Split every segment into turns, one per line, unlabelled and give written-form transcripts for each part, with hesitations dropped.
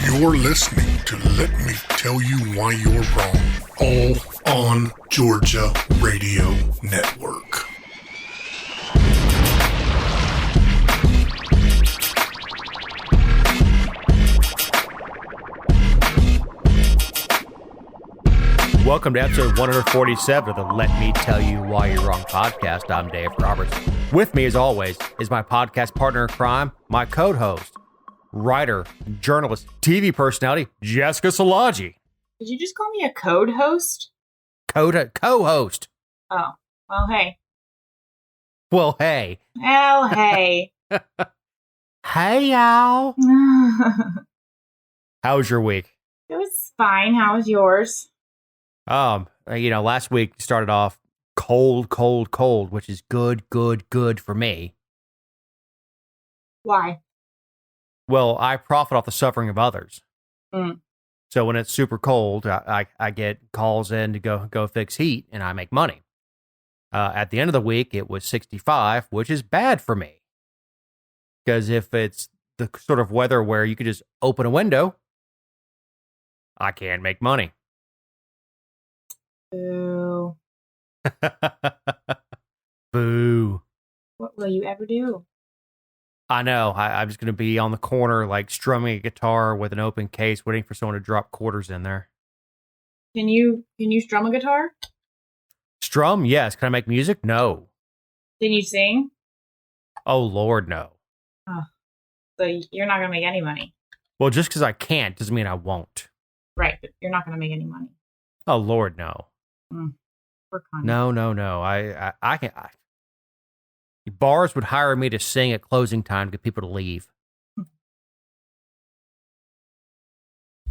You're listening to Let Me Tell You Why You're Wrong, all on Georgia Radio Network.
Welcome to episode 147 of the Let Me Tell You Why You're Wrong podcast. I'm Dave Roberts. With me, as always, is my podcast partner in crime, my co-host, writer, journalist, TV personality, Jessica Szilagyi.
Did you just call me a code host?
Co-host.
Oh, well, hey.
Well, hey.
Well, hey.
Hey, y'all. How was your week?
It was fine. How was yours?
Last week started off cold, which is good for me.
Why?
Well, I profit off the suffering of others.
Mm.
So when it's super cold, I get calls in to go fix heat, and I make money. At the end of the week, it was 65, which is bad for me. Because if it's the sort of weather where you could just open a window, I can't make money.
Boo.
Boo.
What will you ever do?
I know. I'm just going to be on the corner, like strumming a guitar with an open case, waiting for someone to drop quarters in there.
Can you strum a guitar?
Strum? Yes. Can I make music? No.
Can you sing?
Oh, Lord, no.
Oh, so you're not going to make any money.
Well, just because I can't doesn't mean I won't.
Right, but you're not going to make any money.
Oh, Lord, no. No. I can't. Bars would hire me to sing at closing time to get people to leave.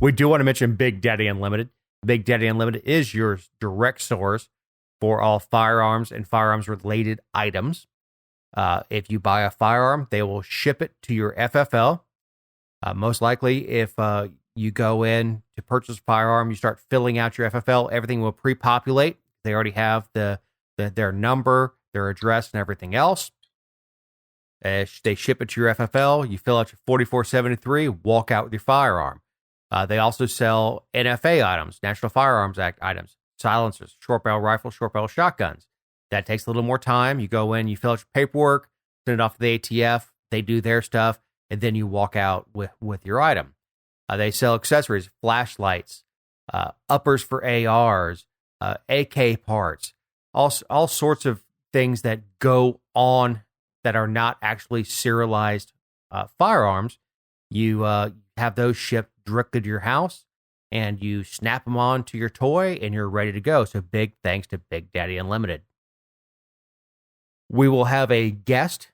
We do want to mention Big Daddy Unlimited. Big Daddy Unlimited is your direct source for all firearms and firearms-related items. If you buy a firearm, they will ship it to your FFL. Most likely, if you go in to purchase a firearm, you start filling out your FFL, everything will pre-populate. They already have their number, their address, and everything else. They ship it to your FFL. You fill out your 4473, walk out with your firearm. They also sell NFA items, National Firearms Act items, silencers, short barrel rifles, short barrel shotguns. That takes a little more time. You go in, you fill out your paperwork, send it off to the ATF. They do their stuff, and then you walk out with your item. They sell accessories, flashlights, uppers for ARs, AK parts, all sorts of things that go on that are not actually serialized firearms. You have those shipped directly to your house, and you snap them on to your toy, and you're ready to go. So big thanks to Big Daddy Unlimited. We will have a guest.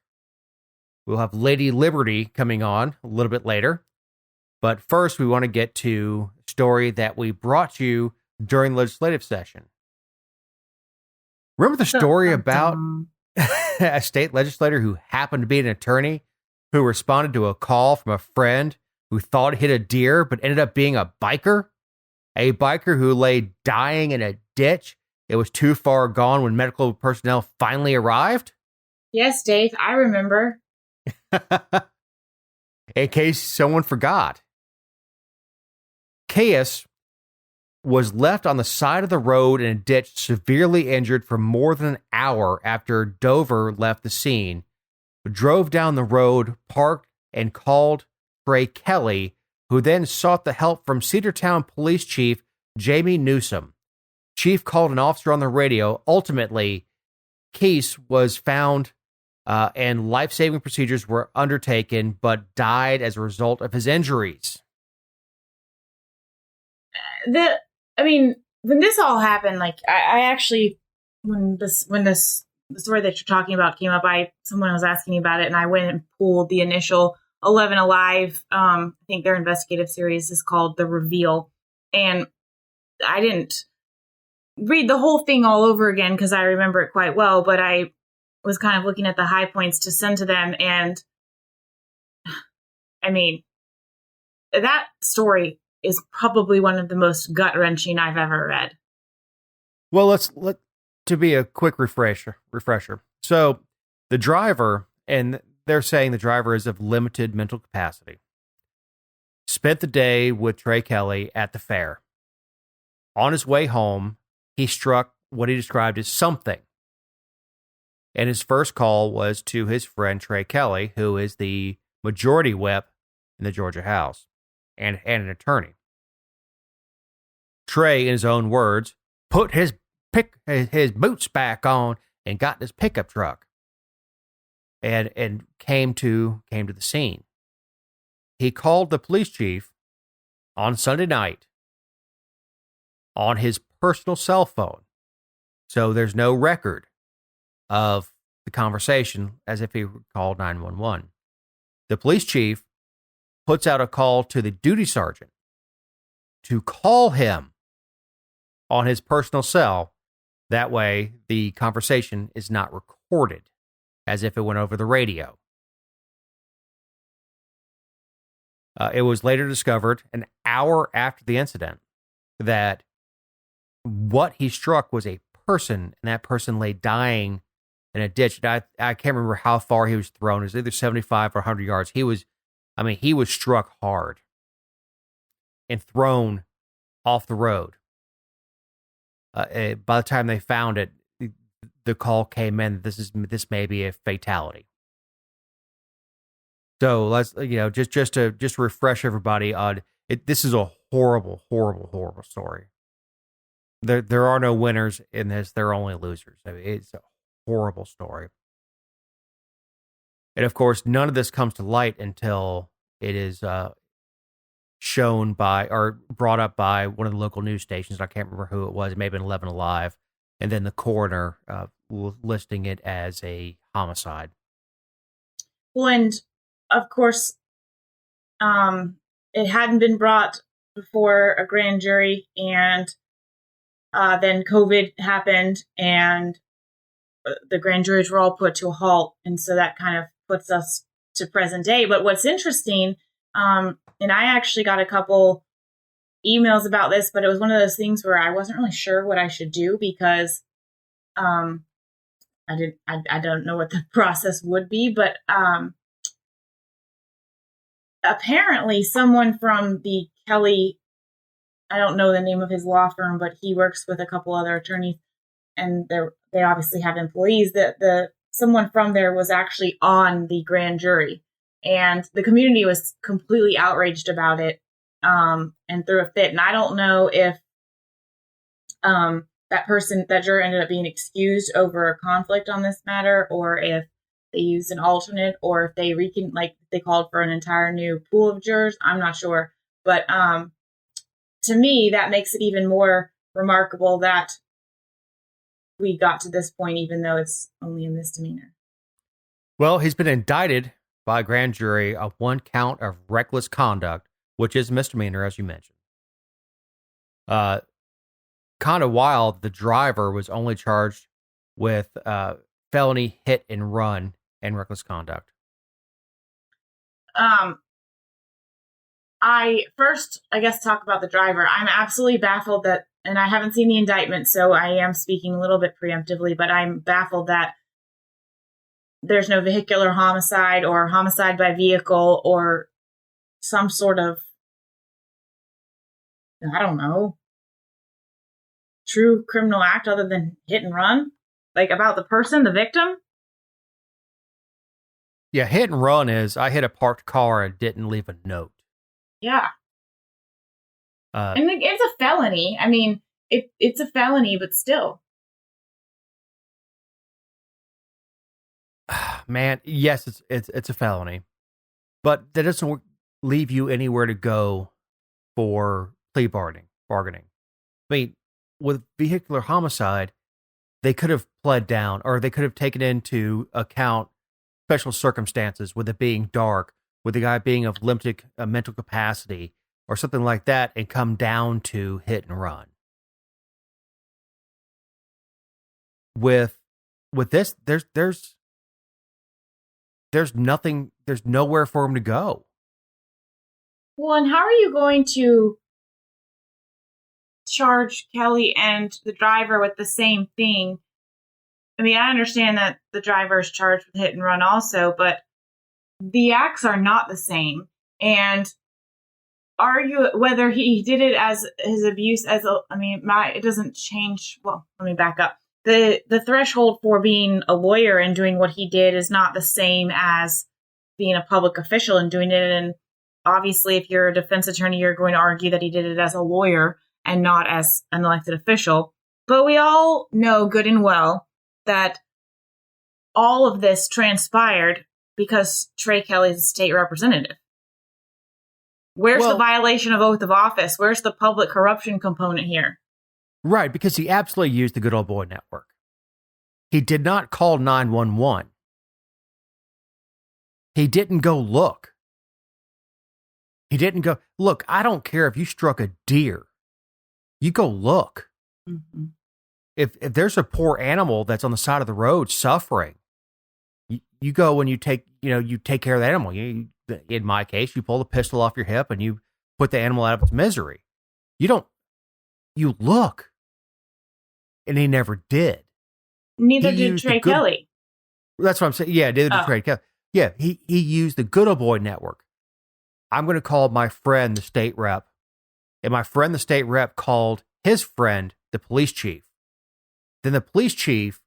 We'll have Lady Liberty coming on a little bit later. But first, we want to get to a story that we brought you during the legislative session. Remember the story about a state legislator who happened to be an attorney who responded to a call from a friend who thought hit a deer but ended up being a biker? A biker who lay dying in a ditch. It was too far gone when medical personnel finally arrived?
Yes, Dave, I remember.
In case someone forgot. Caius was left on the side of the road in a ditch, severely injured for more than an hour after Dover left the scene, drove down the road, parked, and called Trey Kelley, who then sought the help from Cedartown Police Chief Jamie Newsom. Chief called an officer on the radio. Ultimately, Caius was found and life-saving procedures were undertaken, but died as a result of his injuries.
When this all happened, like I actually, when the story that you're talking about came up, someone was asking me about it, and I went and pulled the initial 11 Alive. I think their investigative series is called The Reveal, and I didn't read the whole thing all over again because I remember it quite well, but I was kind of looking at the high points to send to them, and that story is probably one of the most gut-wrenching I've ever read.
Well, to be a quick refresher. So the driver, and they're saying the driver is of limited mental capacity, spent the day with Trey Kelley at the fair. On his way home, he struck what he described as something. And his first call was to his friend Trey Kelley, who is the majority whip in the Georgia House and an attorney. Trey, in his own words, put his boots back on and got in his pickup truck and came to the scene. He called the police chief on Sunday night on his personal cell phone. So there's no record of the conversation as if he called 911. The police chief puts out a call to the duty sergeant to call him on his personal cell. That way, the conversation is not recorded as if it went over the radio. It was later discovered, an hour after the incident, that what he struck was a person, and that person lay dying in a ditch. I can't remember how far he was thrown. It was either 75 or 100 yards. He was struck hard and thrown off the road. By the time they found it, the call came in. This may be a fatality. So let's just to refresh everybody on it. This is a horrible, horrible, horrible story. There are no winners in this. There are only losers. I mean, it's a horrible story. And of course, none of this comes to light until it is shown by or brought up by one of the local news stations. I can't remember who it was. It may have been 11 Alive. And then the coroner listing it as a homicide.
Well, and of course, it hadn't been brought before a grand jury, and then COVID happened, and the grand juries were all put to a halt. And so that kind of puts us to present day. But what's interesting, and I actually got a couple emails about this, but it was one of those things where I wasn't really sure what I should do because I don't know what the process would be, but apparently someone from the Kelley, I don't know the name of his law firm, but he works with a couple other attorneys, and they obviously have employees. Someone from there was actually on the grand jury, and the community was completely outraged about it, and threw a fit. And I don't know if that juror ended up being excused over a conflict on this matter, or if they used an alternate, or if they called for an entire new pool of jurors. I'm not sure. But to me, that makes it even more remarkable that we got to this point, even though it's only a misdemeanor.
Well, he's been indicted by a grand jury of one count of reckless conduct, which is misdemeanor, as you mentioned. Kind of wild, the driver was only charged with felony hit and run and reckless conduct.
I guess, talk about the driver. I'm absolutely baffled that, and I haven't seen the indictment, so I am speaking a little bit preemptively, but I'm baffled that there's no vehicular homicide or homicide by vehicle or some sort of, I don't know, true criminal act other than hit and run, like about the person, the victim.
Yeah, hit and run is I hit a parked car and didn't leave a note.
Yeah. And it's a felony. I mean, it's a felony, but still.
Man, yes, it's a felony, but that doesn't leave you anywhere to go for plea bargaining. I mean, with vehicular homicide, they could have pled down, or they could have taken into account special circumstances, with it being dark, with the guy being of limited mental capacity, or something like that, and come down to hit and run. With this, there's nothing, there's nowhere for him to go.
Well, and how are you going to charge Kelley and the driver with the same thing? I mean, I understand that the driver is charged with hit and run also, but the acts are not the same. And argue whether he did it as his abuse as it doesn't change. Well, let me back up. The threshold for being a lawyer and doing what he did is not the same as being a public official and doing it. And obviously, if you're a defense attorney, you're going to argue that he did it as a lawyer and not as an elected official. But we all know good and well that all of this transpired because Trey Kelley is a state representative. Where's the violation of oath of office? Where's the public corruption component here?
Right, because he absolutely used the good old boy network. He did not call 911. He didn't go look. He didn't go, look, I don't care if you struck a deer. You go look.
Mm-hmm.
If there's a poor animal that's on the side of the road suffering, you go and you take care of the animal. In my case, you pull the pistol off your hip and you put the animal out of its misery. You look. And he never did.
Neither did Trey Kelley.
That's what I'm saying. Yeah, neither did Trey Kelley. Yeah, he used the good old boy network. I'm going to call my friend, the state rep. And my friend, the state rep, called his friend, the police chief. Then the police chief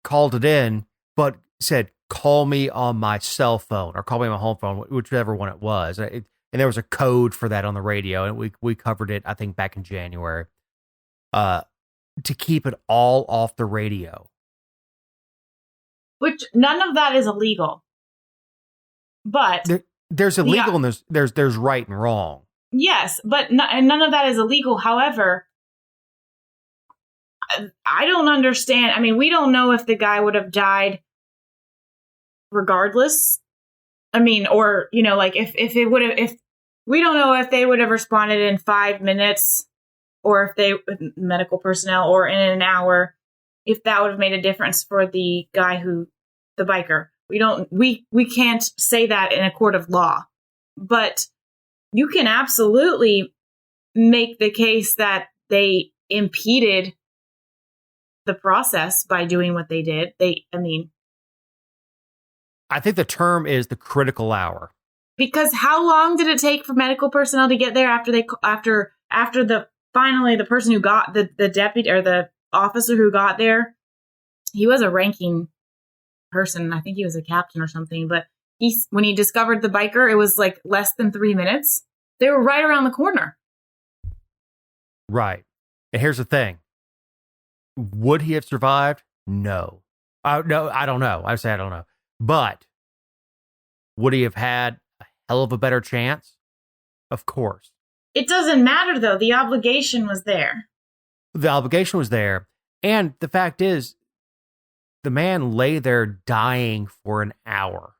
called it in, but said, call me on my cell phone or call me on my home phone, whichever one it was. And there was a code for that on the radio. And we covered it, I think, back in January. To keep it all off the radio.
Which none of that is illegal. But
there's illegal and there's right and wrong.
Yes, but none of that is illegal. However, I don't understand. I mean, we don't know if the guy would have died regardless. I mean, or, if it would have, if we don't know if they would have responded in 5 minutes or if they, medical personnel, or in an hour, if that would have made a difference for the guy the biker. We can't say that in a court of law, but you can absolutely make the case that they impeded the process by doing what they did.
I think the term is the critical hour.
Because how long did it take for medical personnel to get there after the person who got the deputy or the officer who got there? He was a ranking person. I think he was a captain or something. But when he discovered the biker, it was like less than 3 minutes. They were right around the corner.
Right. And here's the thing. Would he have survived? No. No, I don't know. I say I don't know. But would he have had a hell of a better chance? Of course.
It doesn't matter, though. The obligation was there.
The obligation was there. And the fact is, the man lay there dying for an hour.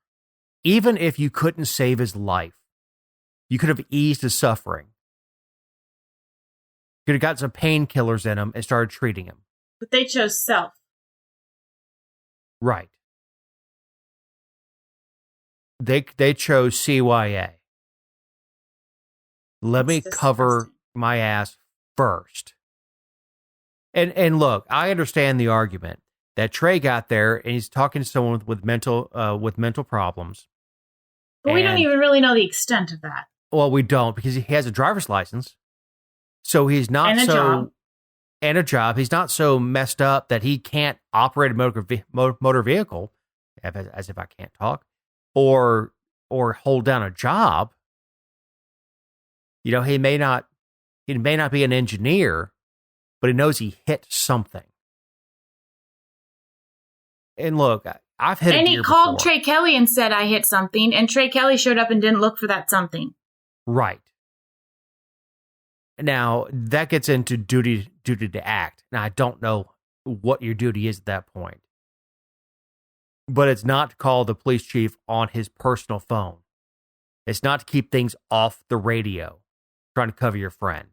Even if you couldn't save his life, you could have eased his suffering. You could have got some painkillers in him and started treating him.
But they chose self.
Right. They chose CYA. Let me cover my ass first. And look, I understand the argument that Trey got there and he's talking to someone with mental problems.
But we don't even really know the extent of that.
Well, we don't, because he has a driver's license. So he's not and a job. He's not so messed up that he can't operate a motor vehicle, as if I can't talk, or hold down a job. He may not be an engineer, but he knows he hit something. And look, I've hit a deer
And he called
before.
Trey Kelley and said, I hit something. And Trey Kelley showed up and didn't look for that something.
Right. Now, that gets into duty to act. Now, I don't know what your duty is at that point. But it's not to call the police chief on his personal phone. It's not to keep things off the radio, trying to cover your friend.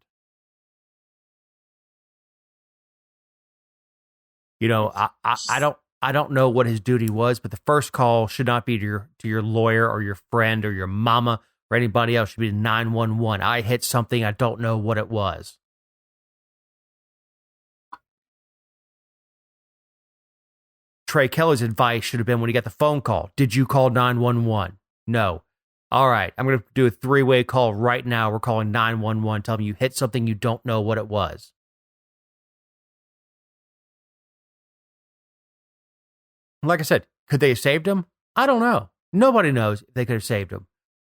I don't know what his duty was, but the first call should not be to your lawyer or your friend or your mama or anybody else. It should be to 911. I hit something. I don't know what it was. Trey Kelley's advice should have been when he got the phone call. Did you call 911? No. All right, I'm going to do a 3-way call right now. We're calling 911. Tell me you hit something you don't know what it was. Like I said, could they have saved him? I don't know. Nobody knows if they could have saved him.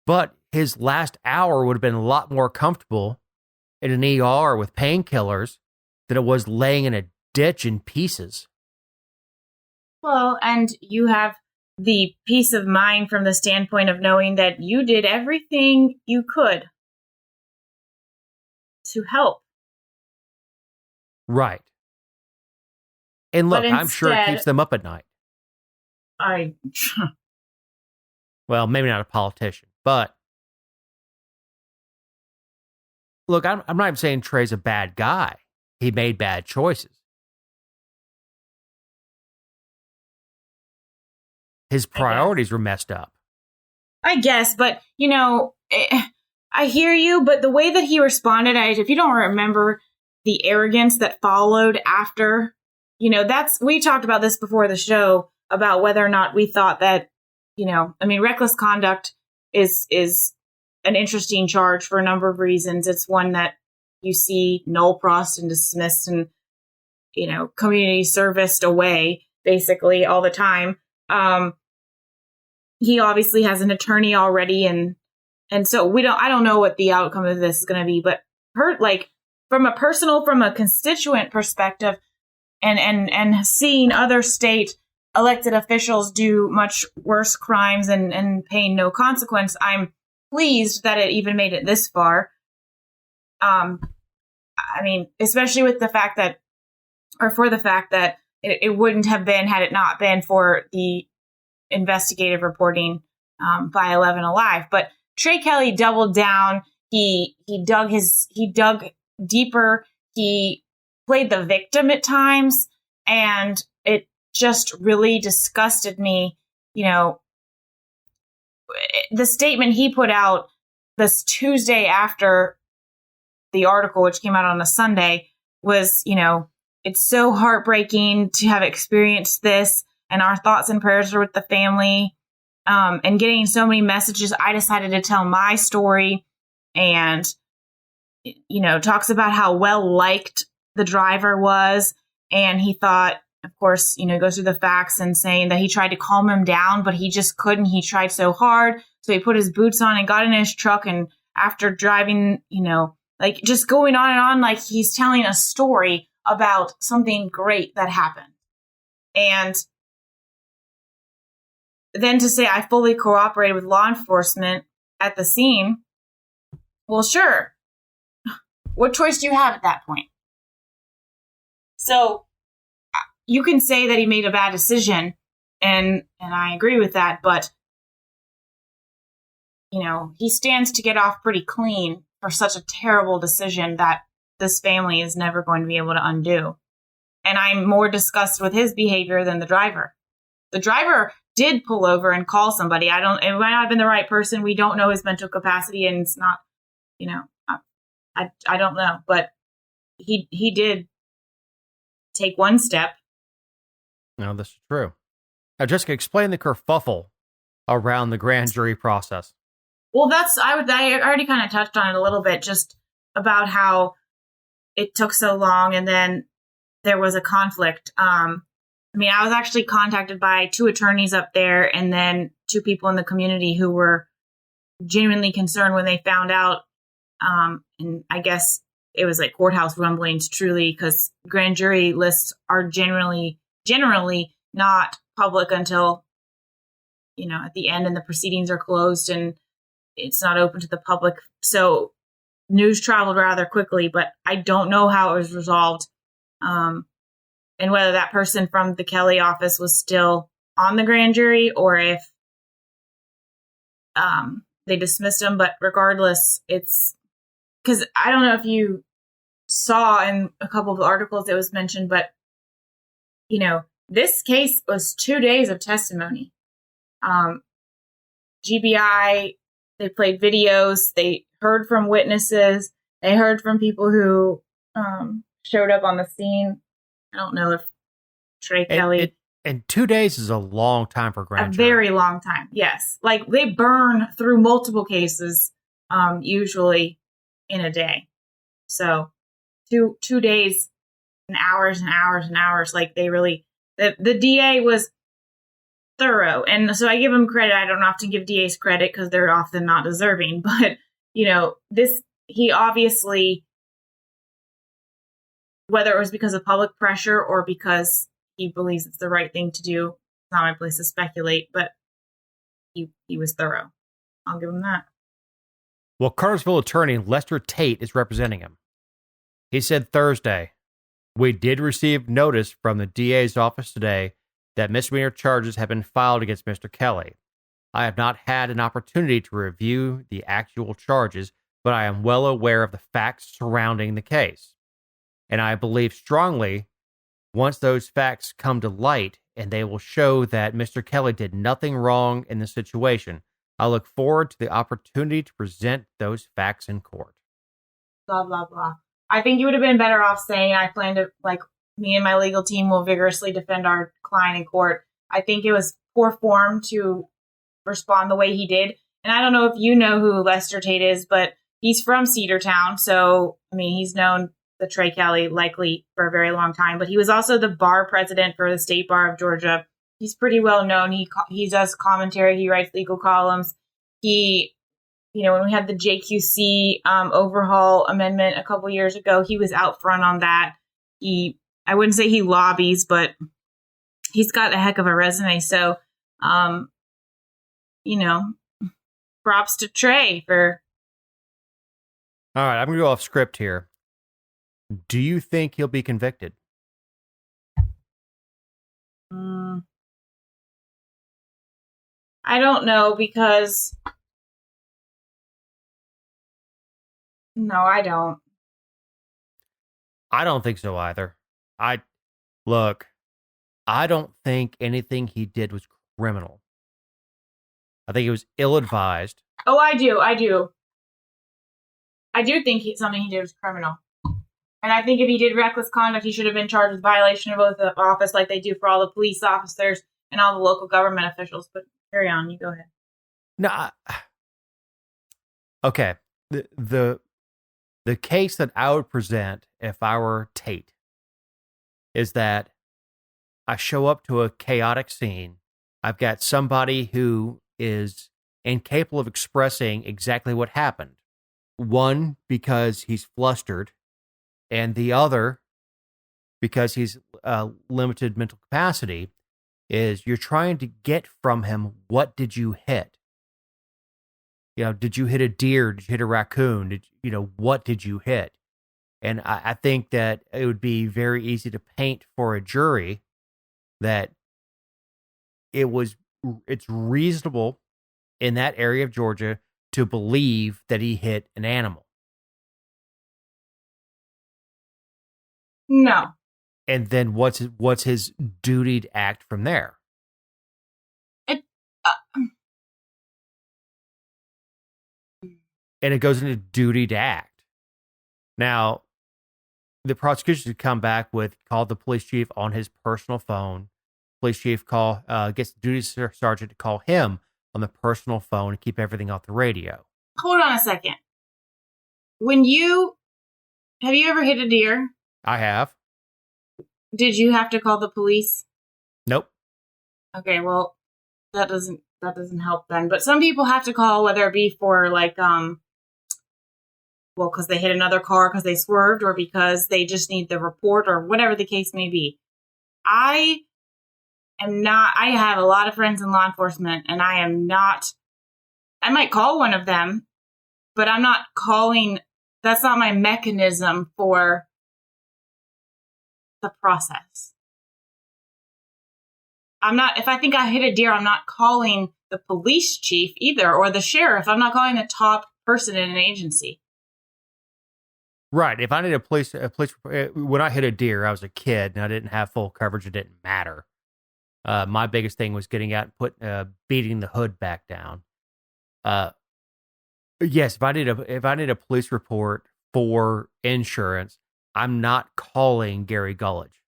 But his last hour would have been a lot more comfortable in an ER with painkillers than it was laying in a ditch in pieces.
Well, and you have the peace of mind from the standpoint of knowing that you did everything you could to help.
Right. And look, I'm sure it keeps them up at night. Well, maybe not a politician, but look, I'm not even saying Trey's a bad guy. He made bad choices. His priorities were messed up.
I guess, but, I hear you, but the way that he responded, if you don't remember the arrogance that followed after, we talked about this before the show about whether or not we thought that, reckless conduct is an interesting charge for a number of reasons. It's one that you see null-prossed and dismissed and, community serviced away basically all the time. He obviously has an attorney already, and so I don't know what the outcome of this is going to be, but from a constituent perspective and seeing other state elected officials do much worse crimes and paying no consequence, I'm pleased that it even made it this far. Especially with the fact that it wouldn't have been had it not been for the investigative reporting by 11 Alive. But Trey Kelley doubled down. He dug deeper. He played the victim at times, and it just really disgusted me. The statement he put out this Tuesday after the article, which came out on a Sunday, was, it's so heartbreaking to have experienced this, and our thoughts and prayers are with the family. And getting so many messages, I decided to tell my story, and, talks about how well liked the driver was. And he thought, of course, goes through the facts and saying that he tried to calm him down, but he just couldn't. He tried so hard. So he put his boots on and got in his truck. And after driving, just going on and on, like he's telling a story about something great that happened. And then to say I fully cooperated with law enforcement at the scene, well, sure. What choice do you have at that point? So you can say that he made a bad decision, and I agree with that, but, he stands to get off pretty clean for such a terrible decision that this family is never going to be able to undo. And I'm more disgusted with his behavior than the driver. The driver did pull over and call somebody. It might not have been the right person. We don't know his mental capacity, and it's not, I don't know, but he did take one step.
No, this is true. Now, Jessica, explain the kerfuffle around the grand jury process.
Well, I already kind of touched on it a little bit, just about how it took so long, and then there was a conflict. I was actually contacted by 2 attorneys up there, and then 2 people in the community who were genuinely concerned when they found out. And I guess it was like courthouse rumblings, truly, because grand jury lists are generally not public until, at the end, and the proceedings are closed and it's not open to the public. So news traveled rather quickly, but I don't know how it was resolved. And whether that person from the Kelley office was still on the grand jury or if they dismissed him. But regardless, it's because I don't know if you saw in a couple of articles it was mentioned, but, this case was 2 days of testimony. GBI, they played videos, they heard from witnesses, they heard from people who showed up on the scene. I don't know if Trey Kelley
And 2 days is a long time for grand
A
jury.
very long time, yes. Like, they burn through multiple cases, usually in a day. So 2 days and hours and hours and hours. Like, they really, the DA was thorough. And so I give him credit. I don't often give DAs credit because they're often not deserving. But, he obviously, whether it was because of public pressure or because he believes it's the right thing to do, it's not my place to speculate, but he was thorough. I'll give him that.
Well, Cartersville attorney Lester Tate is representing him. He said Thursday, "We did receive notice from the DA's office today that misdemeanor charges have been filed against Mr. Kelley. I have not had an opportunity to review the actual charges, but I am well aware of the facts surrounding the case. And I believe strongly once those facts come to light and they will show that Mr. Kelley did nothing wrong in the situation, I look forward to the opportunity to present those facts in court."
Blah, blah, blah. I think you would have been better off saying, I plan to, me and my legal team will vigorously defend our client in court. I think it was poor form to respond the way he did. And I don't know if you know who Lester Tate is, but he's from Cedartown. So, he's known the Trey Kelley likely for a very long time, but he was also the bar president for the State Bar of Georgia. He's pretty well known. He does commentary. He writes legal columns. He, when we had the JQC overhaul amendment a couple years ago, he was out front on that. I wouldn't say he lobbies, but he's got a heck of a resume. So, props to Trey for.
All right, I'm going to go off script here. Do you think he'll be convicted?
I don't know because. No, I don't.
I don't think so either. I don't think anything he did was criminal. I think it was ill-advised.
Oh, I do. I do think something he did was criminal. And I think if he did reckless conduct, he should have been charged with violation of oath of office like they do for all the police officers and all the local government officials. But carry on. You go ahead.
No. Okay. The case that I would present if I were Tate is that I show up to a chaotic scene. I've got somebody who is incapable of expressing exactly what happened. One, because he's flustered, and the other, because he's limited mental capacity, is you're trying to get from him, what did you hit? Did you hit a deer? Did you hit a raccoon? What did you hit? And I think that it would be very easy to paint for a jury that it's reasonable in that area of Georgia to believe that he hit an animal.
No.
And then what's his duty to act from there? And it goes into duty to act. Now, the prosecution should come back with, call the police chief on his personal phone. Police chief gets the duty sergeant to call him on the personal phone and keep everything off the radio.
Hold on a second. Have you ever hit a deer?
I have.
Did you have to call the police?
Nope.
Okay, well, that doesn't help then. But some people have to call, whether it be for because they hit another car because they swerved or because they just need the report or whatever the case may be. I have a lot of friends in law enforcement, and I might call one of them, but I'm not calling, that's not my mechanism for the process. If I think I hit a deer, I'm not calling the police chief either, or the sheriff. I'm not calling the top person in an agency.
Right. If I need a police, when I hit a deer, I was a kid and I didn't have full coverage. It didn't matter. My biggest thing was getting out and beating the hood back down. Yes, if I need a police report for insurance, I'm not calling Gary Gullidge.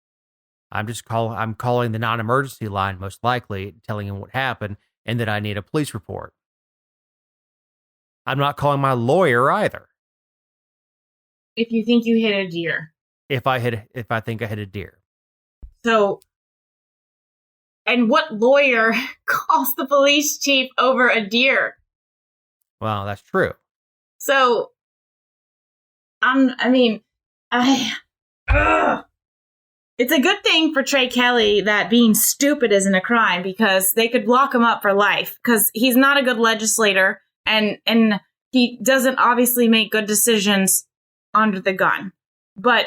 I'm calling the non-emergency line, most likely, telling him what happened and that I need a police report. I'm not calling my lawyer either.
If you think you hit a deer.
If I think I hit a deer.
So, and what lawyer calls the police chief over a deer?
Well, that's true.
So, it's a good thing for Trey Kelley that being stupid isn't a crime, because they could lock him up for life, because he's not a good legislator and he doesn't obviously make good decisions under the gun. But,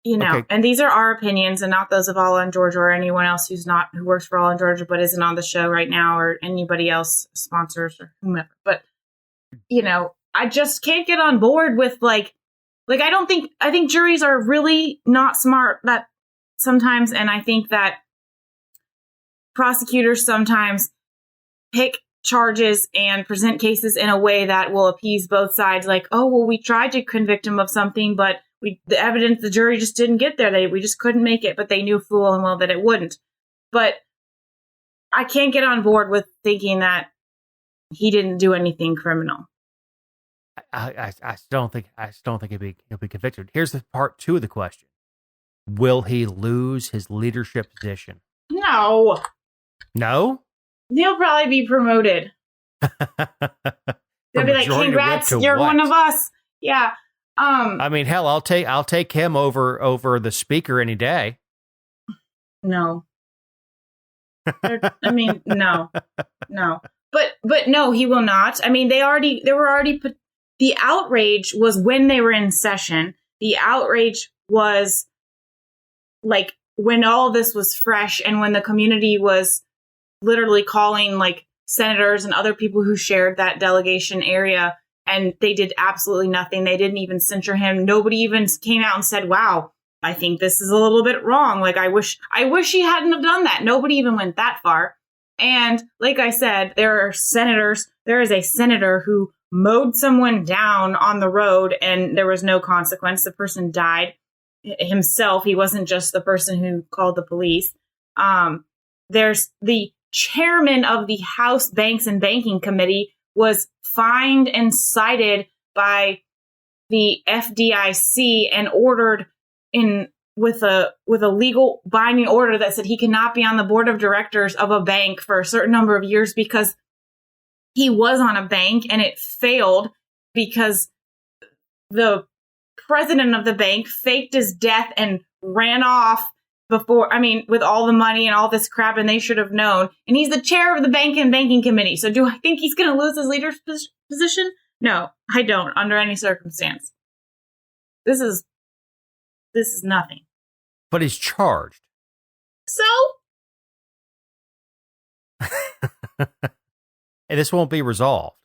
Okay.
and these are our opinions and not those of All in Georgia or anyone else who works for All in Georgia but isn't on the show right now, or anybody else, sponsors or whomever. But, I just can't get on board with I think juries are really not smart that sometimes, and I think that prosecutors sometimes pick charges and present cases in a way that will appease both sides. Like, oh, well, we tried to convict him of something, but the jury just didn't get there. We just couldn't make it, but they knew full and well that it wouldn't. But I can't get on board with thinking that he didn't do anything criminal.
I still don't think he'll be convicted. Here's the part 2 of the question: will he lose his leadership position?
No. He'll probably be promoted. They'll be like, "Congrats, you're one of us." Yeah.
Hell, I'll take him over the speaker any day.
No. No. But no, he will not. The outrage was when they were in session. The outrage was like when all this was fresh and when the community was literally calling senators and other people who shared that delegation area, and they did absolutely nothing. They didn't even censure him. Nobody even came out and said, "Wow, I think this is a little bit wrong. I wish he hadn't have done that." Nobody even went that far. And like I said, there is a senator who mowed someone down on the road and there was no consequence. The person died himself. He wasn't just the person who called the police. There's the chairman of the House Banks and Banking Committee was fined and cited by the FDIC and ordered with a legal binding order that said he cannot be on the board of directors of a bank for a certain number of years, because he was on a bank and it failed because the president of the bank faked his death and ran off with all the money and all this crap, and they should have known. And he's the chair of the Bank and Banking Committee. So do I think he's going to lose his leadership position? No, I don't, under any circumstance. This is nothing.
But he's charged.
So?
And this won't be resolved.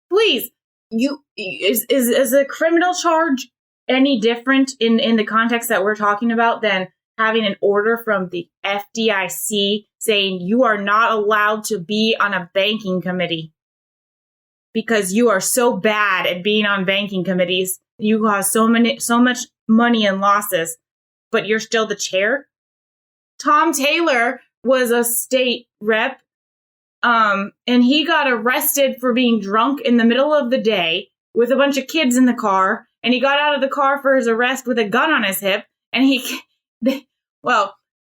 Please, is a criminal charge any different in the context that we're talking about than having an order from the FDIC saying you are not allowed to be on a banking committee because you are so bad at being on banking committees? You cause so much money and losses, but you're still the chair? Tom Taylor was a state rep, and he got arrested for being drunk in the middle of the day with a bunch of kids in the car, and he got out of the car for his arrest with a gun on his hip, and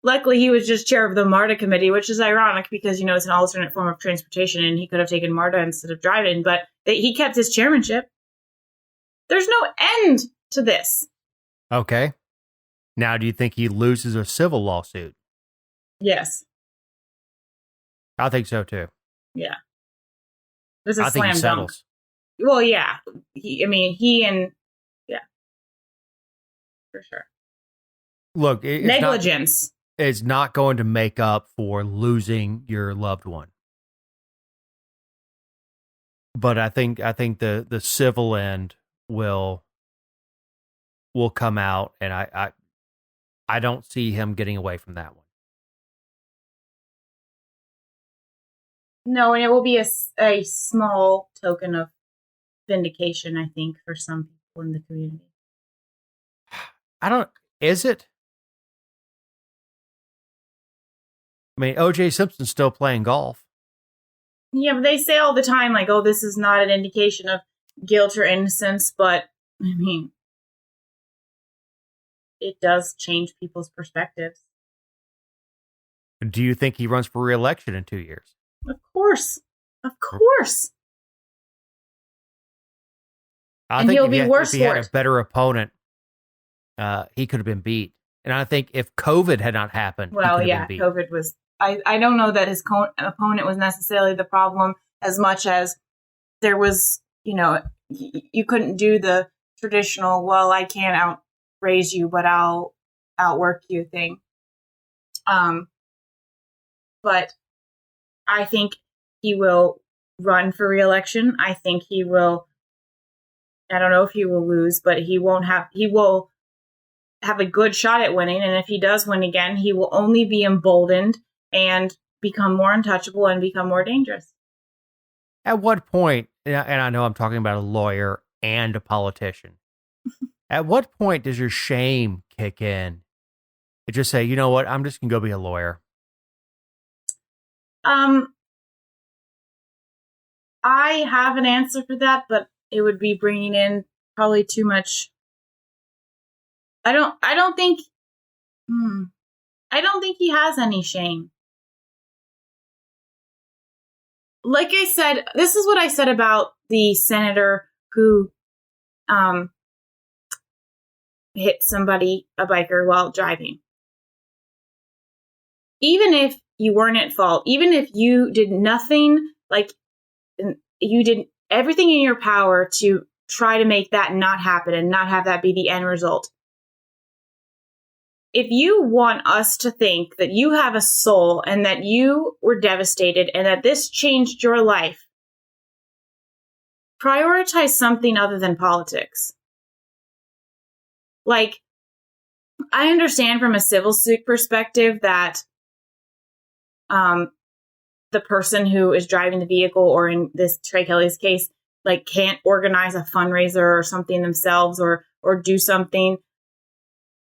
luckily he was just chair of the MARTA committee, which is ironic because, it's an alternate form of transportation, and he could have taken MARTA instead of driving, but he kept his chairmanship. There's no end to this.
Okay. Now, do you think he loses a civil lawsuit?
Yes.
I think so, too.
Yeah. This is
I think he settles.
Well, yeah. Yeah. For sure.
Look,
negligence
is not going to make up for losing your loved one. But I think the civil end will come out, and I don't see him getting away from that one.
No, and it will be a small token of vindication, I think, for some people in the community.
Is it? I mean, O.J. Simpson's still playing golf.
Yeah, but they say all the time, like, oh, this is not an indication of guilt or innocence, but, I mean, it does change people's perspectives.
Do you think he runs for re-election in 2 years?
Of course. Of course.
I think
he'll be worse
if he
for
had
it.
a better opponent, he could have been beat. And I think if COVID had not happened,
Well,
he could
yeah,
have been beat.
COVID was... I don't know that his opponent was necessarily the problem as much as there was, you couldn't do the traditional, well, I can't outraise you, but I'll outwork you thing. But I think he will run for re-election. I think he will, I don't know if he will lose, but he will have a good shot at winning. And if he does win again, he will only be emboldened and become more untouchable and become more dangerous.
At what point, and I know I'm talking about a lawyer and a politician, at what point does your shame kick in? You just say, you know what, I'm just going to go be a lawyer.
I have an answer for that, but it would be bringing in probably too much. I don't think he has any shame. Like I said, this is what I said about the senator who hit somebody, a biker, while driving. Even if you weren't at fault, even if you did nothing, like you did everything in your power to try to make that not happen and not have that be the end result. If you want us to think that you have a soul and that you were devastated and that this changed your life, prioritize something other than politics. Like, I understand from a civil suit perspective that the person who is driving the vehicle, or in this Trey Kelley's case, like can't organize a fundraiser or something themselves or do something.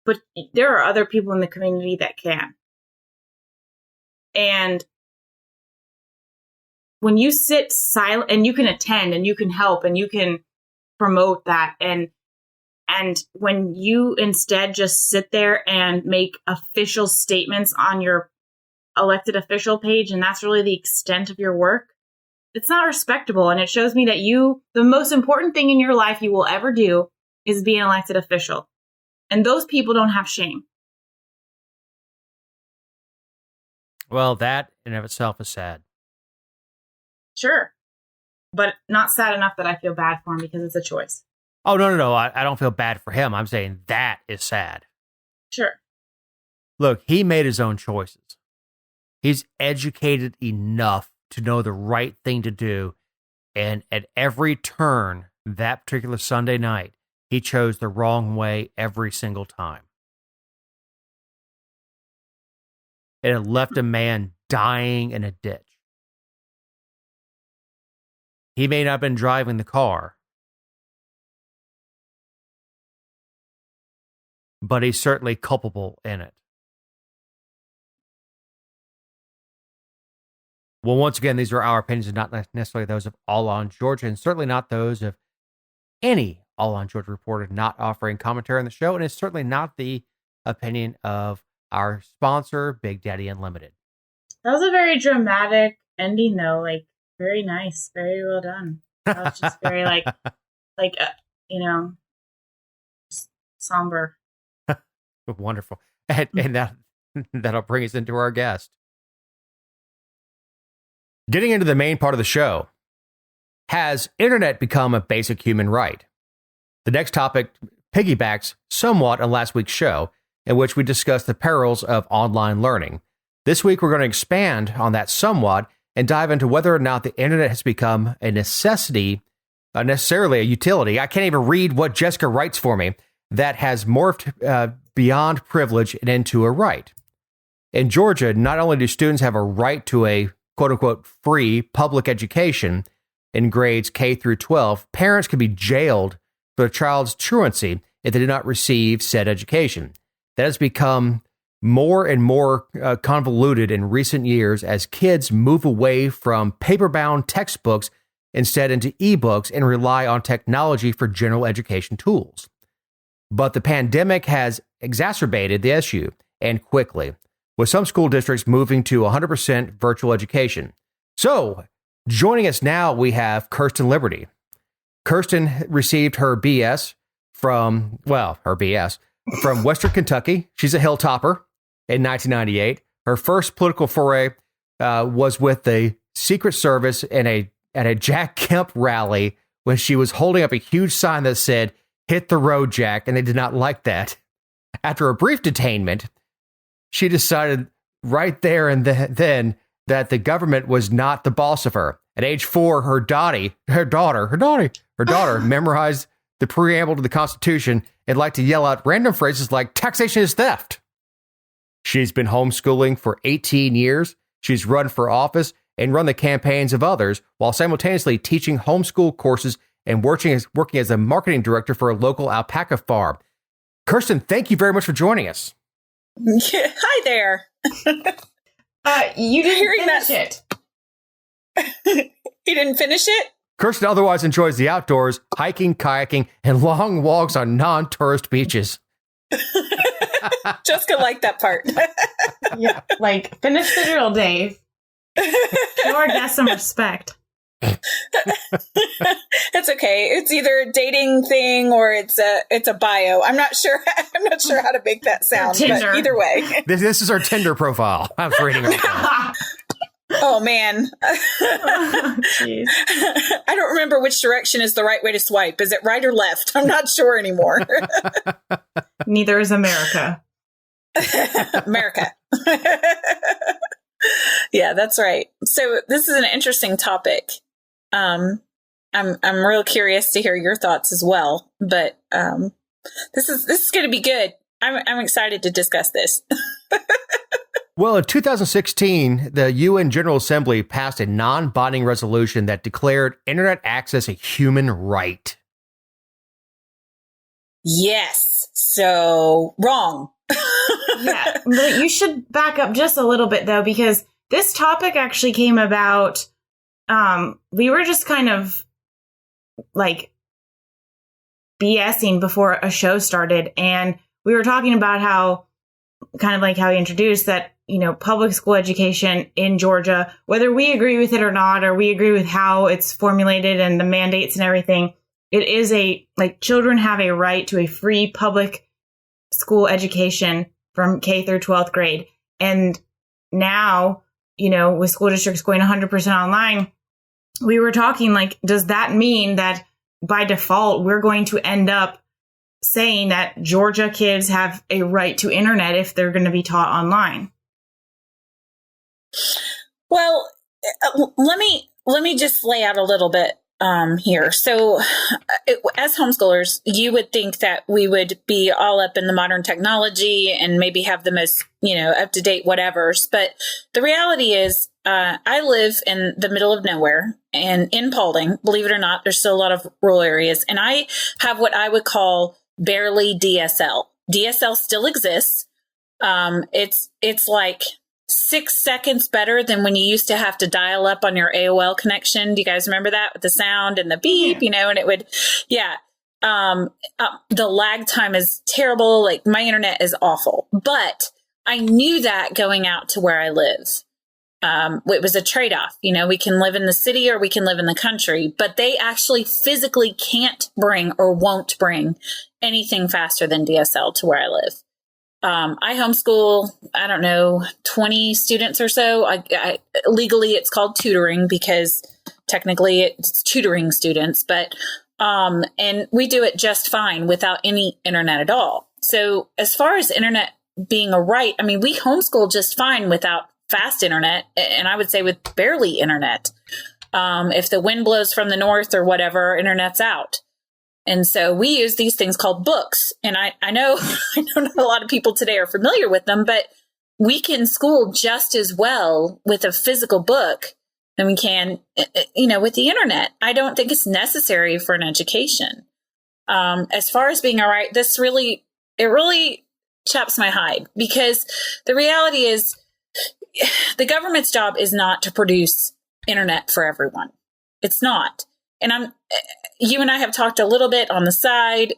But there are other people in the community that can. And when you sit silent and you can attend and you can help and you can promote that, and when you instead just sit there and make official statements on your elected official page, and that's really the extent of your work, it's not respectable. And it shows me that the most important thing in your life you will ever do is be an elected official. And those people don't have shame.
Well, that in and of itself is sad.
Sure. But not sad enough that I feel bad for him because it's a choice.
Oh, no. I don't feel bad for him. I'm saying that is sad.
Sure.
Look, he made his own choices. He's educated enough to know the right thing to do. And at every turn that particular Sunday night, he chose the wrong way every single time. And it left a man dying in a ditch. He may not have been driving the car, but he's certainly culpable in it. Well, once again, these are our opinions and not necessarily those of All on Georgia, and certainly not those of any All on Georgia reporter not offering commentary on the show, and it's certainly not the opinion of our sponsor, Big Daddy Unlimited.
That was a very dramatic ending, though. Like, very nice, very well done. That was just very somber.
Wonderful, and that'll bring us into our guest. Getting into the main part of the show, has internet become a basic human right? The next topic piggybacks somewhat on last week's show, in which we discussed the perils of online learning. This week, we're going to expand on that somewhat and dive into whether or not the internet has become a necessity, necessarily a utility. I can't even read what Jessica writes for me, that has morphed beyond privilege and into a right. In Georgia, not only do students have a right to a quote-unquote free public education in grades K through 12, parents can be jailed for a child's truancy if they do not receive said education. That has become more and more convoluted in recent years as kids move away from paper-bound textbooks instead into ebooks and rely on technology for general education tools. But the pandemic has exacerbated the issue, and quickly, with some school districts moving to 100% virtual education. So, joining us now, we have Kerstin Liberty. Kerstin received her BS from Western Kentucky. She's a hilltopper in 1998. Her first political foray was with the Secret Service at a Jack Kemp rally when she was holding up a huge sign that said, "Hit the road, Jack," and they did not like that. After a brief detainment, she decided right there and then that the government was not the boss of her. At age 4, her daughter memorized the preamble to the Constitution and liked to yell out random phrases like "taxation is theft." She's been homeschooling for 18 years. She's run for office and run the campaigns of others while simultaneously teaching homeschool courses and working as a marketing director for a local alpaca farm. Kerstin, thank you very much for joining us.
Hi there.
You didn't finish it.
You didn't finish it?
Kerstin otherwise enjoys the outdoors, hiking, kayaking, and long walks on non-tourist beaches.
Jessica liked that part.
Yeah, like, finish the drill, Dave. Show our guests some respect.
That's okay. It's either a dating thing or it's a bio. I'm not sure how to make that sound, but either way.
This is our Tinder profile. I was reading right now.
Oh man.
Jeez.
I don't remember which direction is the right way to swipe. Is it right or left? I'm not sure anymore.
Neither is America.
America. Yeah, that's right. So this is an interesting topic. I'm real curious to hear your thoughts as well. But this is going to be good. I'm excited to discuss this.
Well, in 2016, the UN General Assembly passed a non-binding resolution that declared internet access a human right.
Yes. So wrong.
Yeah, but you should back up just a little bit, though, because this topic actually came about. We were just kind of like BSing before a show started, and we were talking about how, kind of like how he introduced that, public school education in Georgia, whether we agree with it or not, or we agree with how it's formulated and the mandates and everything, it is children have a right to a free public school education from K through 12th grade. And now, with school districts going 100% online, we were talking does that mean that by default, we're going to end up saying that Georgia kids have a right to internet if they're going to be taught online?
Well, let me just lay out a little bit here. So as homeschoolers, you would think that we would be all up in the modern technology and maybe have the most, up-to-date whatevers. But the reality is I live in the middle of nowhere and in Paulding, believe it or not, there's still a lot of rural areas. And I have what I would call barely DSL. DSL still exists. It's like 6 seconds better than when you used to have to dial up on your AOL connection. Do you guys remember that with the sound and the beep, and it would, the lag time is terrible. Like my internet is awful, but I knew that going out to where I live. It was a trade-off. We can live in the city or we can live in the country, but they actually physically can't bring or won't bring anything faster than DSL to where I live. I homeschool, 20 students or so. I legally it's called tutoring because technically it's tutoring students, but, and we do it just fine without any internet at all. So as far as internet being a right, we homeschool just fine without fast internet. And I would say with barely internet. If the wind blows from the north or whatever, internet's out. And so we use these things called books. And I know not a lot of people today are familiar with them, but we can school just as well with a physical book than we can, with the internet. I don't think it's necessary for an education. As far as being all right, it really chaps my hide, because the reality is the government's job is not to produce internet for everyone. It's not. And you and I have talked a little bit on the side.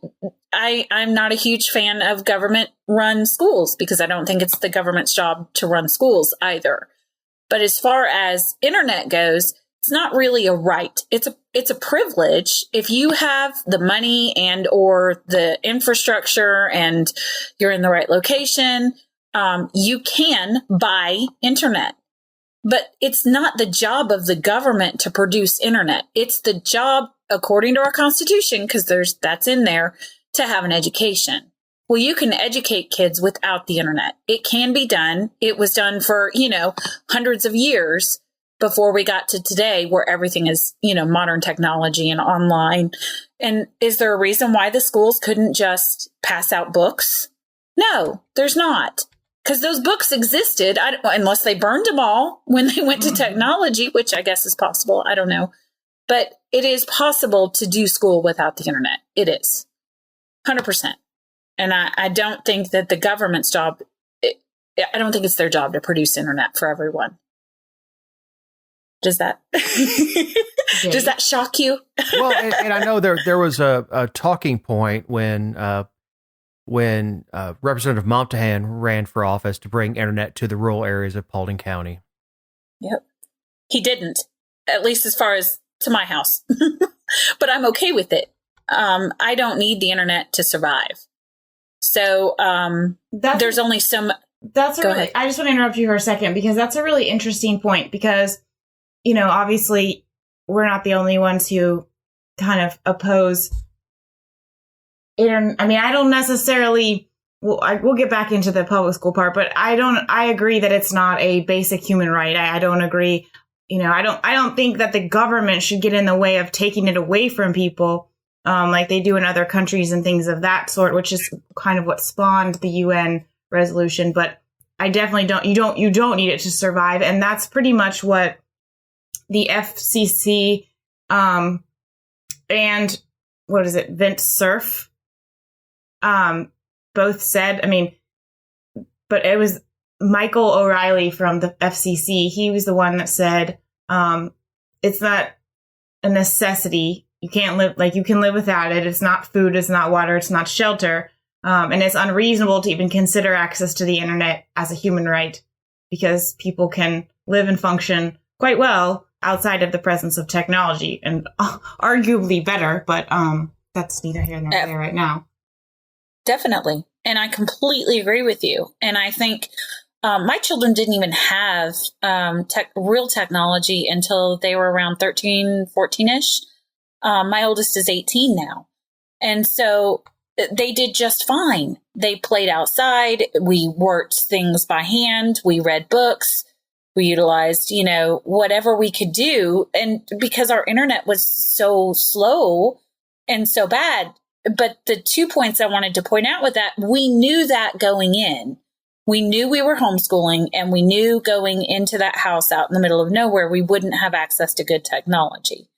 I'm not a huge fan of government run schools because I don't think it's the government's job to run schools either. But as far as internet goes, it's not really a right. It's a privilege. If you have the money and or the infrastructure and you're in the right location, you can buy internet. But it's not the job of the government to produce internet. It's the job, according to our Constitution, because that's in there, to have an education. Well, you can educate kids without the internet. It can be done. It was done for, hundreds of years before we got to today where everything is, modern technology and online. And is there a reason why the schools couldn't just pass out books? No, there's not. Because those books existed, unless they burned them all when they went to technology, which I guess is possible. I don't know. But it is possible to do school without the internet. It is. 100%. And I don't think that the government's job, I don't think it's their job to produce internet for everyone. Does that does that shock you?
Well, and I know there was a talking point when Representative Montahan ran for office to bring internet to the rural areas of Paulding County.
Yep. He didn't, at least as far as to my house. But I'm okay with it. I don't need the internet to survive. So there's only some.
That's
Go ahead.
I just want to interrupt you for a second because that's a really interesting point because, obviously we're not the only ones who kind of oppose I don't necessarily, we'll get back into the public school part, but I agree that it's not a basic human right. I don't agree. I don't think that the government should get in the way of taking it away from people, like they do in other countries and things of that sort, which is kind of what spawned the UN resolution. But I definitely you don't need it to survive. And that's pretty much what the FCC, and what is it? Vint Cerf, both said. But it was Michael O'Reilly from the FCC. He was the one that said, it's not a necessity. You can't live, you can live without it. It's not food. It's not water. It's not shelter. And it's unreasonable to even consider access to the internet as a human right because people can live and function quite well outside of the presence of technology and arguably better. But, that's neither here nor there right now.
Definitely. And I completely agree with you. And I think my children didn't even have real technology until they were around 13, 14-ish. My oldest is 18 now. And so they did just fine. They played outside. We worked things by hand. We read books. We utilized, whatever we could do. And because our internet was so slow and so bad. But the 2 points I wanted to point out with that, we knew that going in. We knew we were homeschooling and we knew going into that house out in the middle of nowhere, we wouldn't have access to good technology.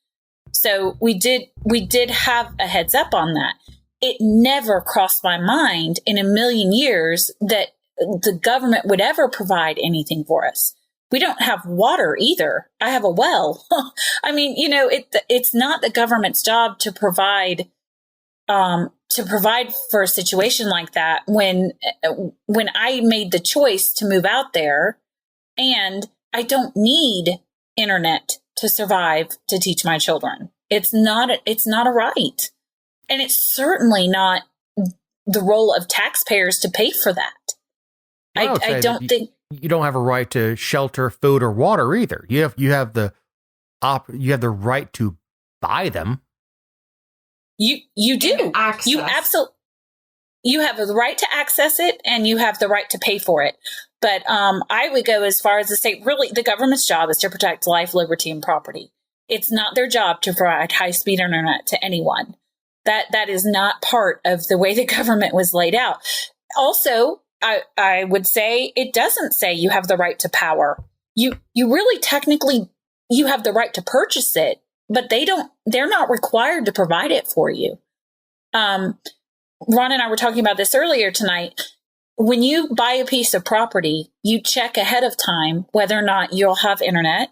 So we did have a heads up on that. It never crossed my mind in a million years that the government would ever provide anything for us. We don't have water either. I have a well. It's not the government's job to provide for a situation like that when I made the choice to move out there and I don't need internet to survive to teach my children. It's not a right. And it's certainly not the role of taxpayers to pay for that. I don't think
you don't have a right to shelter, food, or water either. You have the right to buy them. You do. You have the right to access it and you have the right to pay for it. But I would go as far as to say, really, the government's job is to protect life, liberty, and property. It's not their job to provide high-speed internet to anyone. That is not part of the way the government was laid out. Also, I would say it doesn't say you have the right to power. You really technically, you have the right to purchase it, but they're not required to provide it for you. Ron and I were talking about this earlier tonight.
when you buy a piece of property, you check ahead of time whether or not you'll have internet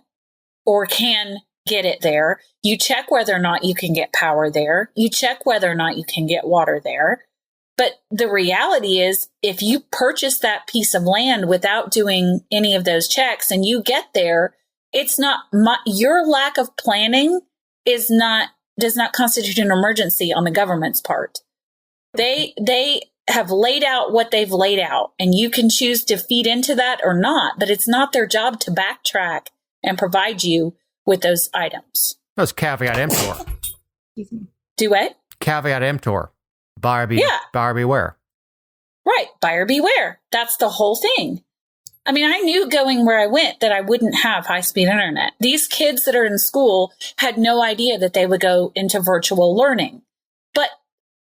or can get it there. You check whether or not you can get power there. You check whether or not you can get water there. But the reality is, if you purchase that piece of land without doing any of those checks and you get there, it's not your lack of planning does not constitute an emergency on the government's part. They have laid out what they've laid out, and you can choose to feed into that or not, but it's not their job to backtrack and provide you with those items.
That's caveat emptor.
Do what?
Caveat emptor. Buyer beware.
Right. Buyer beware. That's the whole thing. I mean, I knew going where I went that I wouldn't have high-speed internet. These kids that are in school had no idea that they would go into virtual learning. But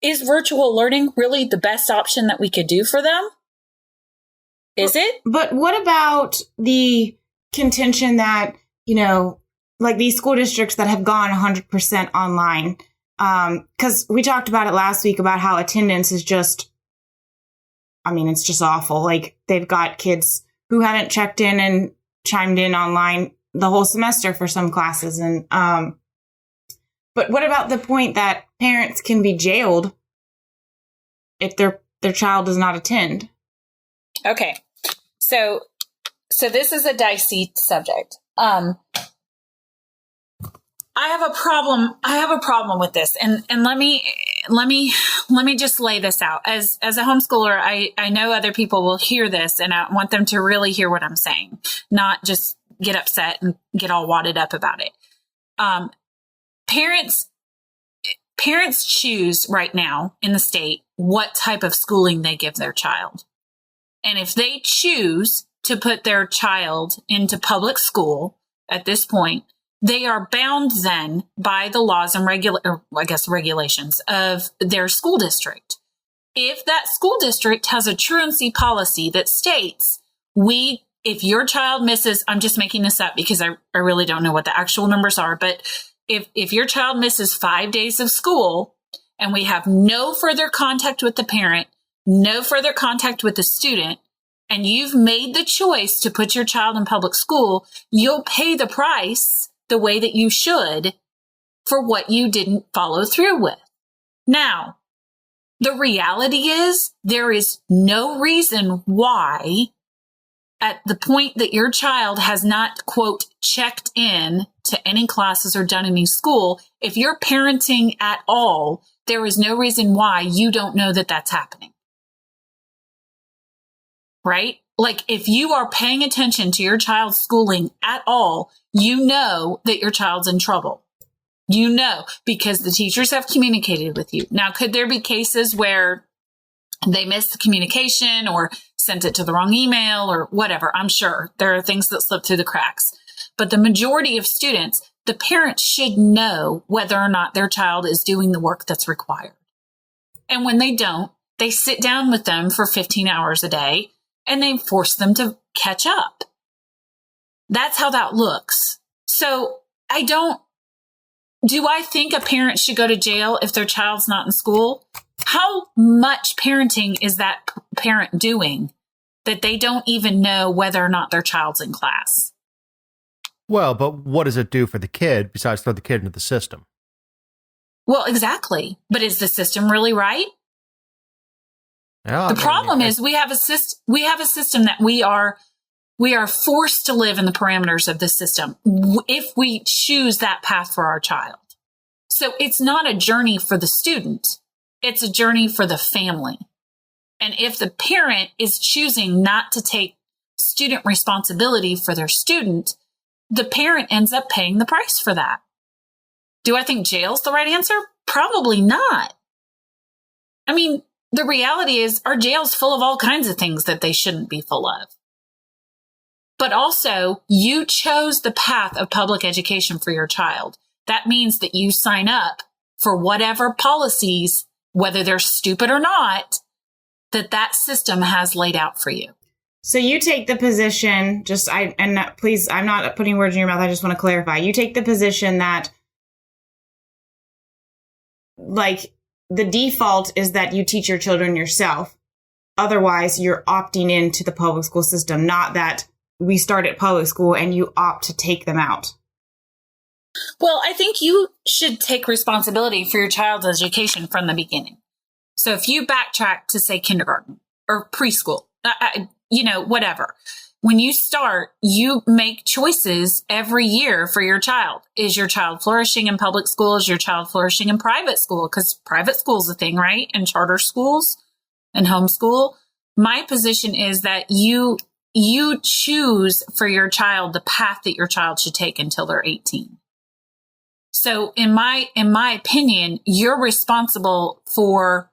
is virtual learning really the best option that we could do for them? Is it?
But what about the contention that, like these school districts that have gone 100% online? Because we talked about it last week about how attendance is just, it's just awful. Like, they've got kids who haven't checked in and chimed in online the whole semester for some classes. And, but what about the point that parents can be jailed if their child does not attend?
Okay. So this is a dicey subject. I have a problem with this. And let me just lay this out. As a homeschooler, I know other people will hear this, and I want them to really hear what I'm saying, not just get upset and get all wadded up about it. Parents choose right now in the state what type of schooling they give their child. And if they choose to put their child into public school at this point, they are bound then by the laws and regulations of their school district. If that school district has a truancy policy that states, if your child misses, I'm just making this up because I really don't know what the actual numbers are, but if your child misses 5 days of school and we have no further contact with the parent, no further contact with the student, and you've made the choice to put your child in public school, you'll pay the price the way that you should for what you didn't follow through with. Now, the reality is there is no reason why at the point that your child has not, quote, checked in to any classes or done any school, if you're parenting at all, there is no reason why you don't know that that's happening. Right? Like, if you are paying attention to your child's schooling at all, you know that your child's in trouble. You know, because the teachers have communicated with you. Now, could there be cases where they missed the communication or sent it to the wrong email or whatever? I'm sure there are things that slip through the cracks. But the majority of students, the parents should know whether or not their child is doing the work that's required. And when they don't, they sit down with them for 15 hours a day and they force them to catch up. That's how that looks. So do I think a parent should go to jail if their child's not in school? How much parenting is that parent doing that they don't even know whether or not their child's in class?
Well, but what does it do for the kid besides throw the kid into the system?
Well, exactly. But is the system really right?
Yeah,
the problem is we have a system that we are forced to live in the parameters of this system if we choose that path for our child. So it's not a journey for the student. It's a journey for the family. And if the parent is choosing not to take student responsibility for their student, the parent ends up paying the price for that. Do I think jail's the right answer? Probably not. I mean, the reality is our jail's full of all kinds of things that they shouldn't be full of. But also, you chose the path of public education for your child. That means that you sign up for whatever policies, whether they're stupid or not, that system has laid out for you.
So you take the position, please, I'm not putting words in your mouth. I just want to clarify. You take the position that, like, the default is that you teach your children yourself. otherwise you're opting into the public school system, not that we start at public school and you opt to take them out.
Well, I think you should take responsibility for your child's education from the beginning. So if you backtrack to, say, kindergarten or preschool, whatever, when you start, you make choices every year for your child. Is your child flourishing in public school? Is your child flourishing in private school? Because private school is a thing, right? And charter schools and homeschool. My position is that you choose for your child the path that your child should take until they're 18. So in my opinion, you're responsible for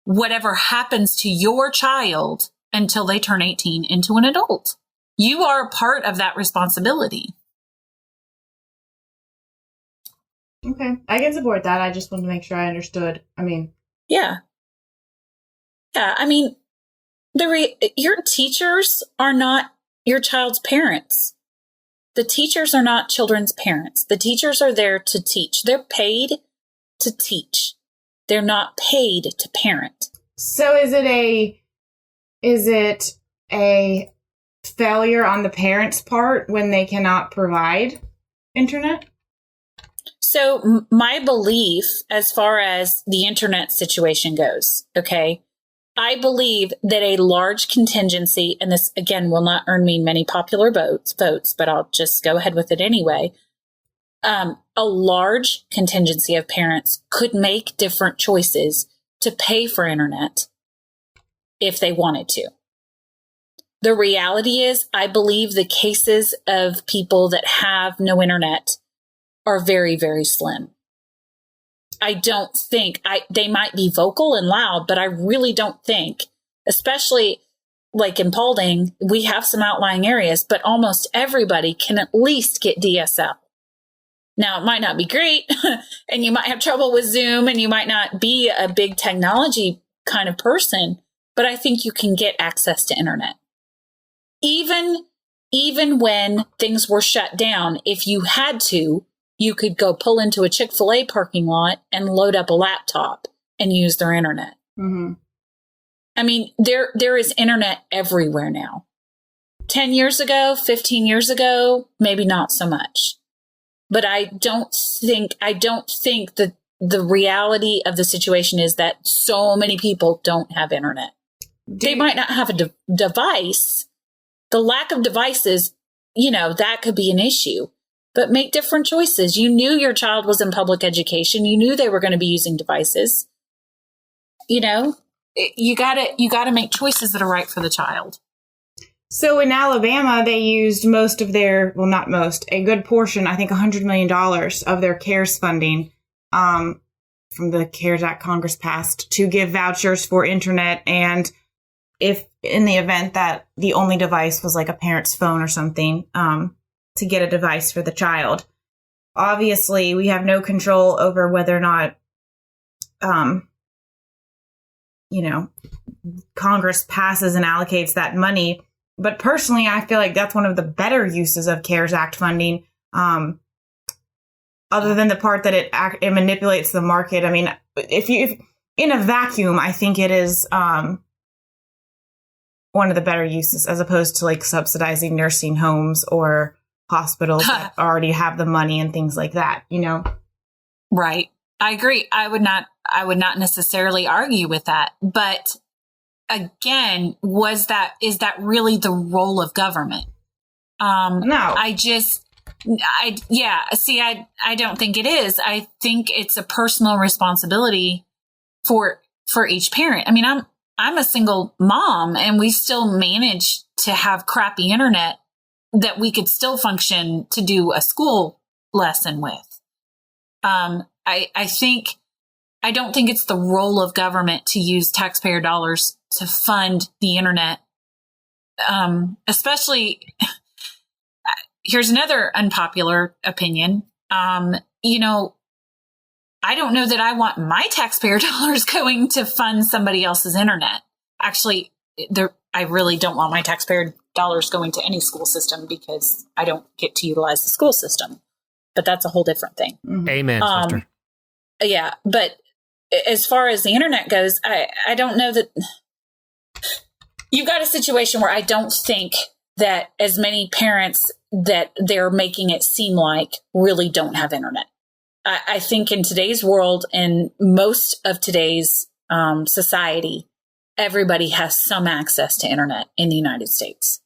whatever happens to your child until they turn 18 into an adult. You are a part of that responsibility.
Okay. I can support that. I just wanted to make sure I understood.
Yeah. Your teachers are not your child's parents. The teachers are not children's parents. The teachers are there to teach. They're paid to teach. They're not paid to parent.
So is it a failure on the parents' part when they cannot provide internet?
So my belief as far as the internet situation goes, okay, I believe that a large contingency, and this, again, will not earn me many popular votes, but I'll just go ahead with it anyway. A large contingency of parents could make different choices to pay for internet if they wanted to. The reality is, I believe the cases of people that have no internet are very, very slim. I don't think they might be vocal and loud, but I really don't think, especially like in Paulding, we have some outlying areas, but almost everybody can at least get DSL. Now, it might not be great, and you might have trouble with Zoom, and you might not be a big technology kind of person, but I think you can get access to internet. Even when things were shut down, if you had to, you could go pull into a Chick-fil-A parking lot and load up a laptop and use their internet.
Mm-hmm.
I mean, there is internet everywhere now. 10 years ago, 15 years ago, maybe not so much. But I don't think that the reality of the situation is that so many people don't have internet. They might not have a device. The lack of devices, that could be an issue. But make different choices. You knew your child was in public education. You knew they were going to be using devices. You got to make choices that are right for the child.
So in Alabama, they used most of their, well, not most, a good portion, I think $100 million of their CARES funding from the CARES Act Congress passed to give vouchers for internet. And if in the event that the only device was like a parent's phone or something, to get a device for the child. Obviously, we have no control over whether or not, Congress passes and allocates that money. But personally, I feel like that's one of the better uses of CARES Act funding, other than the part that it manipulates the market. I mean, if in a vacuum, I think it is one of the better uses as opposed to like subsidizing nursing homes or hospitals that already have the money and things like that,
Right. I agree. I would not necessarily argue with that. But again, is that really the role of government?
No.
I don't think it is. I think it's a personal responsibility for each parent. I mean, I'm a single mom and we still manage to have crappy internet that we could still function to do a school lesson with. I don't think it's the role of government to use taxpayer dollars to fund the internet. Especially, here's another unpopular opinion. I don't know that I want my taxpayer dollars going to fund somebody else's internet. Actually, I really don't want my taxpayer dollars going to any school system because I don't get to utilize the school system. But that's a whole different thing.
Mm-hmm.
Amen, sister.
Yeah, but as far as the internet goes, I don't know that you've got a situation where I don't think that as many parents that they're making it seem like really don't have internet. I think in today's world and most of today's society, everybody has some access to internet in the United States.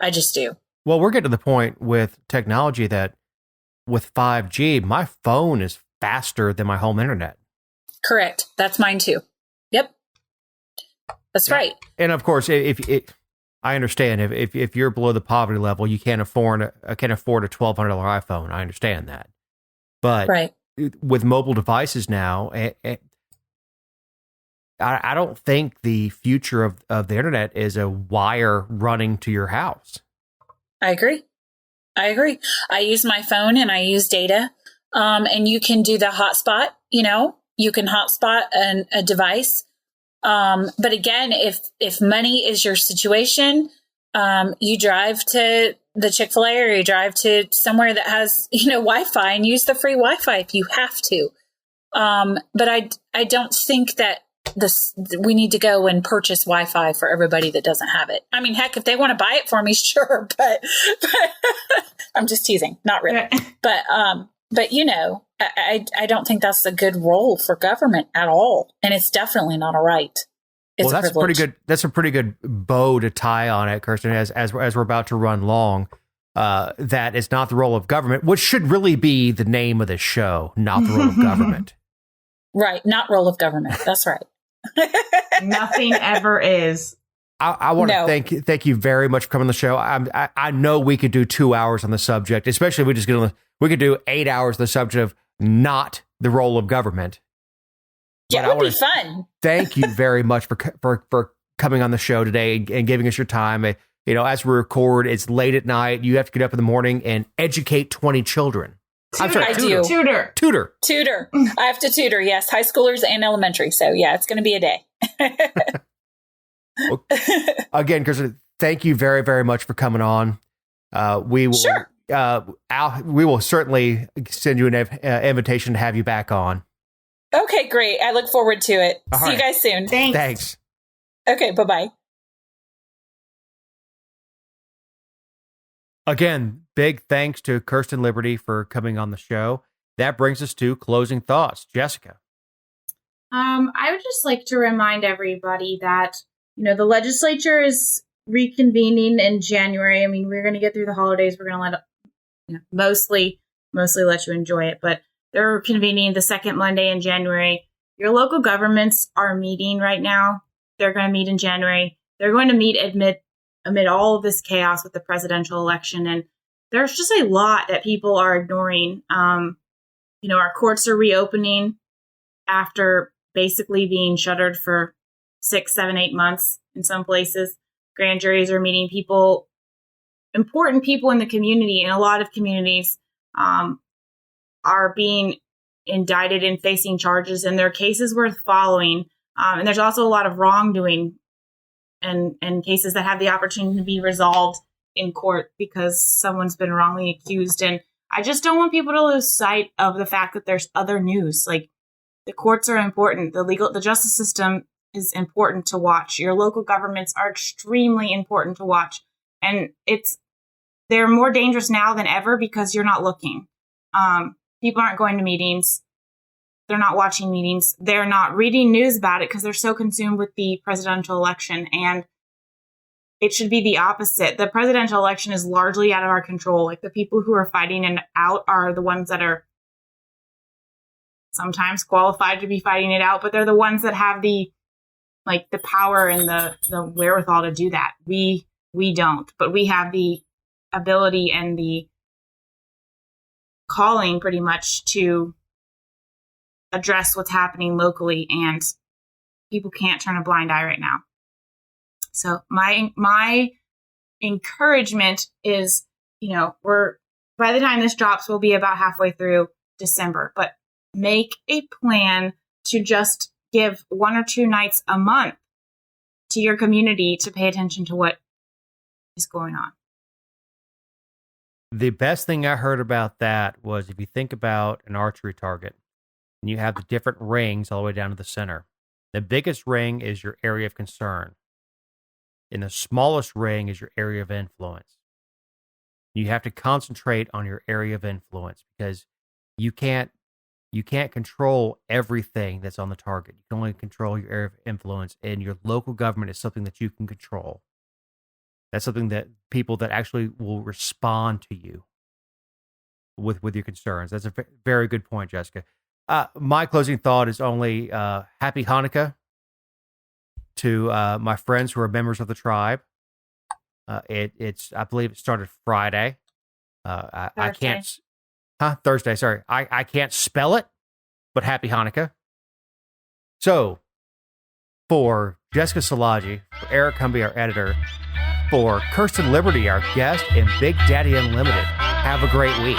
I just do.
Well, we're getting to the point with technology that with 5G, my phone is faster than my home internet.
Correct. That's mine too. Yep. That's right.
And of course, I understand if you're below the poverty level, you can't afford a $1,200 iPhone. I understand that. But
right.
with mobile devices now, I don't think the future of the internet is a wire running to your house.
I agree. I use my phone and I use data. And you can do the hotspot, you can hotspot a device. But again, if money is your situation, you drive to the Chick-fil-A or you drive to somewhere that has, Wi-Fi and use the free Wi-Fi if you have to. But I don't think that we need to go and purchase Wi-Fi for everybody that doesn't have it. I mean, heck, if they want to buy it for me, sure. But I'm just teasing. Not really. But I don't think that's a good role for government at all. And it's definitely not a right. It's
that's
pretty good.
That's a pretty good bow to tie on it, Kerstin, as we're about to run long. That is not the role of government, which should really be the name of the show, not the role of government.
Right. Not role of government. That's right.
Nothing ever is.
I want to thank you very much for coming on the show. I know we could do 2 hours on the subject, especially if we could do 8 hours on the subject of not the role of government.
Yeah, it would be fun.
Thank you very much for coming on the show today and giving us your time. As we record, it's late at night. You have to get up in the morning and educate 20 children.
Tutor. I do. Tutor.
I have to tutor, yes. High schoolers and elementary. So, yeah, it's going to be a day.
Again, Kerstin, thank you very, very much for coming on. We will.
Sure.
We will certainly send you an invitation to have you back on.
Okay, great. I look forward to it.
All
See
right.
you guys soon.
Thanks.
Okay, bye-bye.
Again, big thanks to Kerstin Liberty for coming on the show. That brings us to closing thoughts. Jessica.
I would just like to remind everybody that, the legislature is reconvening in January. I mean, we're going to get through the holidays. We're going to let mostly let you enjoy it, but they're convening the second Monday in January. Your local governments are meeting right now. They're going to meet in January. They're going to meet amid all of this chaos with the presidential election. And there's just a lot that people are ignoring. Our courts are reopening after basically being shuttered for 6, 7, 8 months in some places. Grand juries are meeting important people in the community. In a lot of communities are being indicted and facing charges, and there are cases worth following. And there's also a lot of wrongdoing and cases that have the opportunity to be resolved in court because someone's been wrongly accused. And I just don't want people to lose sight of the fact that there's other news. Like, the courts are important. The justice system is important to watch. Your local governments are extremely important to watch. And they're more dangerous now than ever because you're not looking. People aren't going to meetings. They're not watching meetings. They're not reading news about it because they're so consumed with the presidential election. And it should be the opposite. The presidential election is largely out of our control. Like, the people who are fighting it out are the ones that are sometimes qualified to be fighting it out, but they're the ones that have the power and the wherewithal to do that. We don't, but we have the ability and the calling pretty much to address what's happening locally, and people can't turn a blind eye right now. So my encouragement is, by the time this drops, we'll be about halfway through December, but make a plan to just give 1 or 2 nights a month to your community to pay attention to what is going on.
The best thing I heard about that was if you think about an archery target and you have the different rings all the way down to the center, the biggest ring is your area of concern. And the smallest ring is your area of influence. You have to concentrate on your area of influence because you can't control everything that's on the target. You can only control your area of influence, and your local government is something that you can control. That's something that people that actually will respond to you with your concerns. That's a very good point, Jessica. My closing thought is only Happy Hanukkah to my friends who are members of the tribe. I believe it started Friday. I can't. Thursday. Sorry, I can't spell it, but Happy Hanukkah. So, for Jessica Szilagyi, for Eric Humby, our editor, for Kerstin Liberty, our guest, and Big Daddy Unlimited, have a great week.